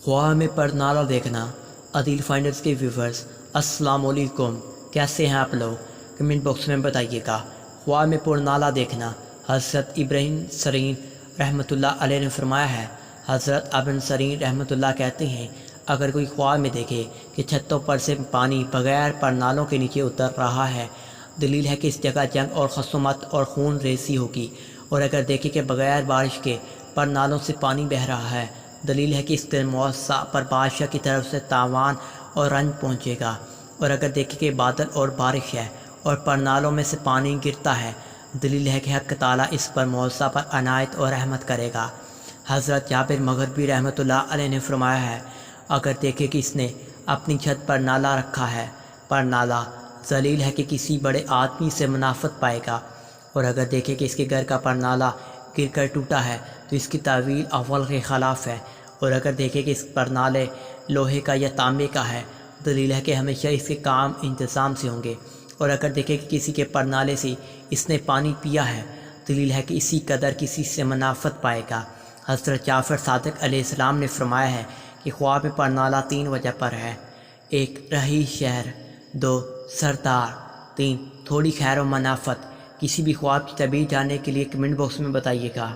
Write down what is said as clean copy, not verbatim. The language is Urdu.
خواب میں پرنالہ دیکھنا۔ عدیل فائنڈرز کے ویورز السلام علیکم، کیسے ہیں آپ لوگ؟ کمنٹ باکس میں بتائیے گا۔ خواب میں پرنالہ دیکھنا حضرت ابراہیم سرین رحمۃ اللہ علیہ نے فرمایا ہے۔ حضرت ابن سرین رحمۃ اللہ کہتے ہیں، اگر کوئی خواب میں دیکھے کہ چھتوں پر سے پانی بغیر پرنالوں کے نیچے اتر رہا ہے، دلیل ہے کہ اس جگہ جنگ اور خصومت اور خون ریزی ہوگی، اور اگر دیکھے کہ بغیر بارش کے پرنالوں سے پانی بہہ رہا ہے، دلیل ہے کہ اس کے معاوضہ پر بادشاہ کی طرف سے تاوان اور رنج پہنچے گا، اور اگر دیکھے کہ بادل اور بارش ہے اور پرنالوں میں سے پانی گرتا ہے، دلیل ہے کہ حق تعالیٰ اس پر معاوضہ پر عنایت اور رحمت کرے گا۔ حضرت جابر مغربی رحمۃ اللہ علیہ نے فرمایا ہے، اگر دیکھے کہ اس نے اپنی چھت پر نالہ رکھا ہے، پرنالہ دلیل ہے کہ کسی بڑے آدمی سے منافعت پائے گا، اور اگر دیکھے کہ اس کے گھر کا پرنالہ گر کر ٹوٹا ہے تو اس کی تعویل اول کے خلاف ہے، اور اگر دیکھے کہ اس پرنالے لوہے کا یا تانبے کا ہے، دلیل ہے کہ ہمیشہ اس کے کام انتظام سے ہوں گے، اور اگر دیکھے کہ کسی کے پرنالے سے اس نے پانی پیا ہے، دلیل ہے کہ اسی قدر کسی سے منافعت پائے گا۔ حضرت جعفر صادق علیہ السلام نے فرمایا ہے کہ خواب میں پرنالہ 3 وجہ پر ہے: 1 رہائش شہر، 2 سردار، 3 تھوڑی خیر و منافعت۔ کسی بھی خواب کی تعبیر جاننے کے لیے کمنٹ باکس میں بتائیے گا۔